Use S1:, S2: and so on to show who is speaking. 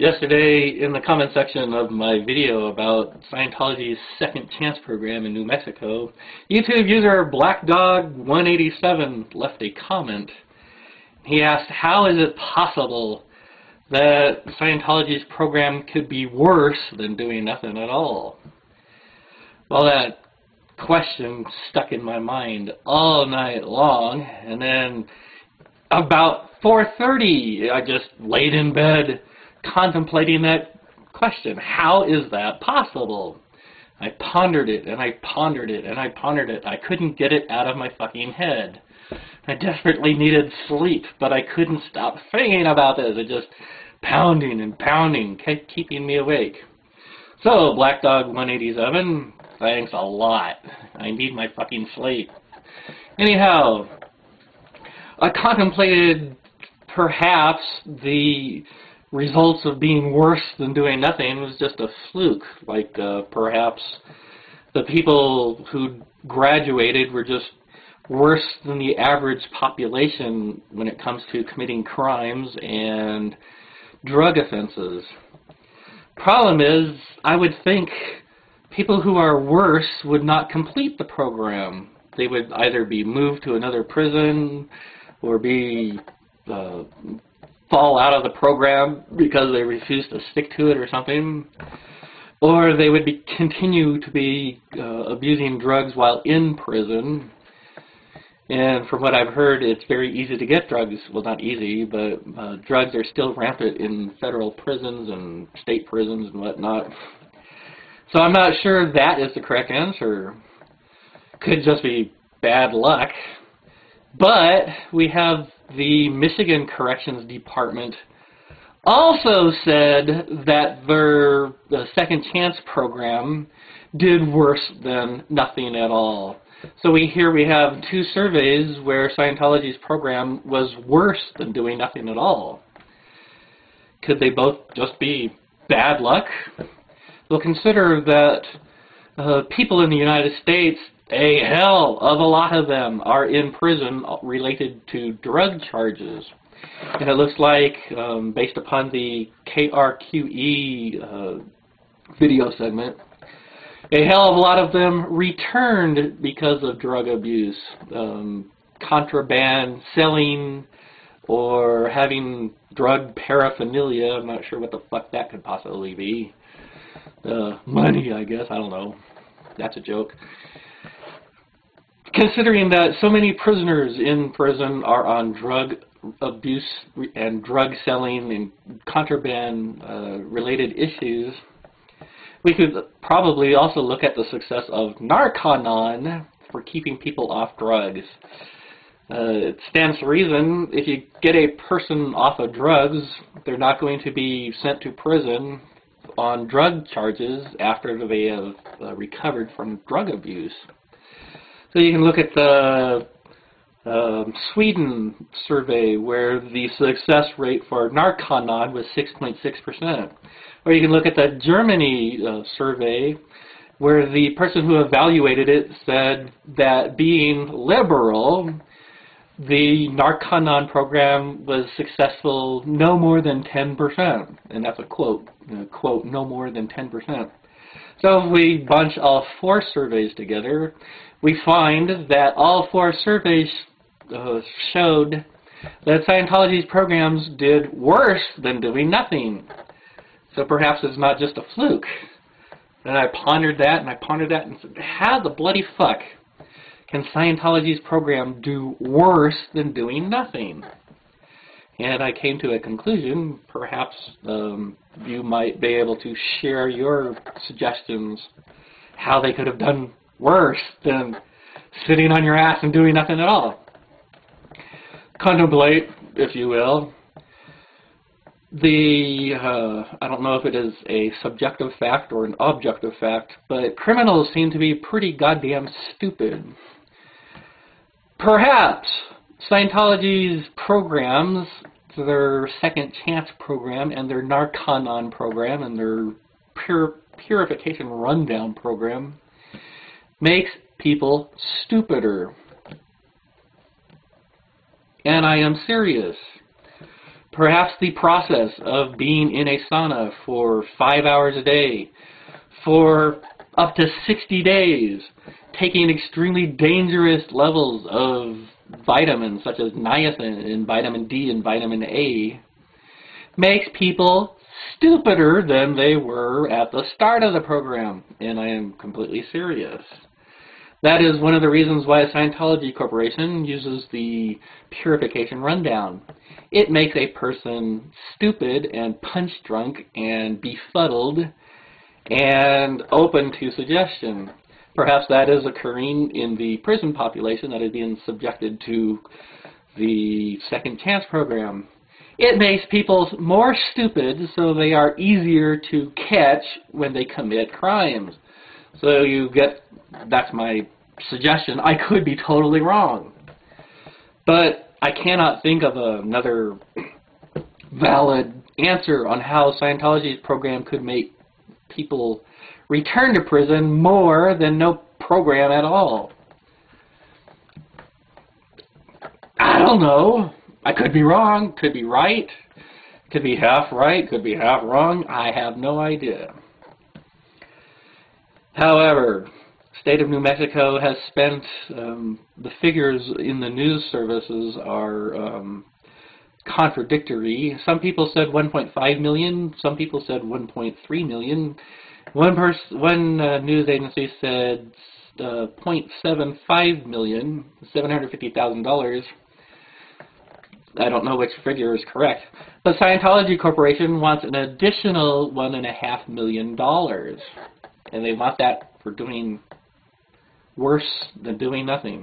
S1: Yesterday, in the comment section of my video about Scientology's Second Chance program in New Mexico, YouTube user BlackDog187 left a comment. He asked, how is it possible that Scientology's program could be worse than doing nothing at all? Well, that question stuck in my mind all night long, and then about 4:30, I just laid in bed contemplating that question. How is that possible? I pondered it, and I pondered it, and I pondered it. I couldn't get it out of my fucking head. I desperately needed sleep, but I couldn't stop thinking about this. It just pounding and pounding, kept keeping me awake. So, BlackDog187, thanks a lot. I need my fucking sleep. Anyhow, I contemplated perhaps the results of being worse than doing nothing was just a fluke. Like perhaps the people who graduated were just worse than the average population when it comes to committing crimes and drug offenses. Problem is, I would think people who are worse would not complete the program. They would either be moved to another prison or be fall out of the program because they refuse to stick to it or something, or they would continue to be abusing drugs while in prison. And from what I've heard, it's very easy to get drugs. Well, not easy, but drugs are still rampant in federal prisons and state prisons and whatnot. So I'm not sure that is the correct answer. Could just be bad luck. But we have the Michigan Corrections Department also said that the Second Chance program did worse than nothing at all. So we have two surveys where Scientology's program was worse than doing nothing at all. Could they both just be bad luck? Well, consider that people in the United States, a hell of a lot of them, are in prison related to drug charges. And it looks like, based upon the KRQE video segment, a hell of a lot of them returned because of drug abuse, contraband, selling, or having drug paraphernalia. I'm not sure what the fuck that could possibly be. Money, I guess. I don't know. That's a joke. Considering that so many prisoners in prison are on drug abuse and drug selling and contraband related issues, we could probably also look at the success of Narconon for keeping people off drugs. It stands to reason if you get a person off of drugs, they're not going to be sent to prison on drug charges after they have recovered from drug abuse. So you can look at the Sweden survey where the success rate for Narconon was 6.6%. Or you can look at the Germany survey where the person who evaluated it said that being liberal, the Narconon program was successful no more than 10%. And that's a quote, no more than 10%. So if we bunch all four surveys together, we find that all four surveys showed that Scientology's programs did worse than doing nothing. So perhaps it's not just a fluke. And I pondered that, and I pondered that, and said, how the bloody fuck can Scientology's program do worse than doing nothing? And I came to a conclusion. Perhaps you might be able to share your suggestions how they could have done worse than sitting on your ass and doing nothing at all. Contemplate, if you will, I don't know if it is a subjective fact or an objective fact, but criminals seem to be pretty goddamn stupid. Perhaps Scientology's programs, their Second Chance program and their Narconon program and their Purification Rundown program, makes people stupider. And I am serious. Perhaps the process of being in a sauna for 5 hours a day, for up to 60 days, taking extremely dangerous levels of vitamins such as niacin and vitamin D and vitamin A, makes people stupider than they were at the start of the program. And I am completely serious. That is one of the reasons why Scientology Corporation uses the purification rundown. It makes a person stupid and punch-drunk and befuddled and open to suggestion. Perhaps that is occurring in the prison population that is being subjected to the Second Chance program. It makes people more stupid so they are easier to catch when they commit crimes. So you get, that's my suggestion. I could be totally wrong. But I cannot think of another valid answer on how Scientology's program could make people return to prison more than no program at all. I don't know. I could be wrong, could be right, could be half right, could be half wrong. I have no idea. However, state of New Mexico has spent, the figures in the news services are contradictory. Some people said 1.5 million, some people said 1.3 million. One news agency said 0.75 million, $750,000. I don't know which figure is correct. But Scientology Corporation wants an additional $1.5 million. And they want that for doing worse than doing nothing.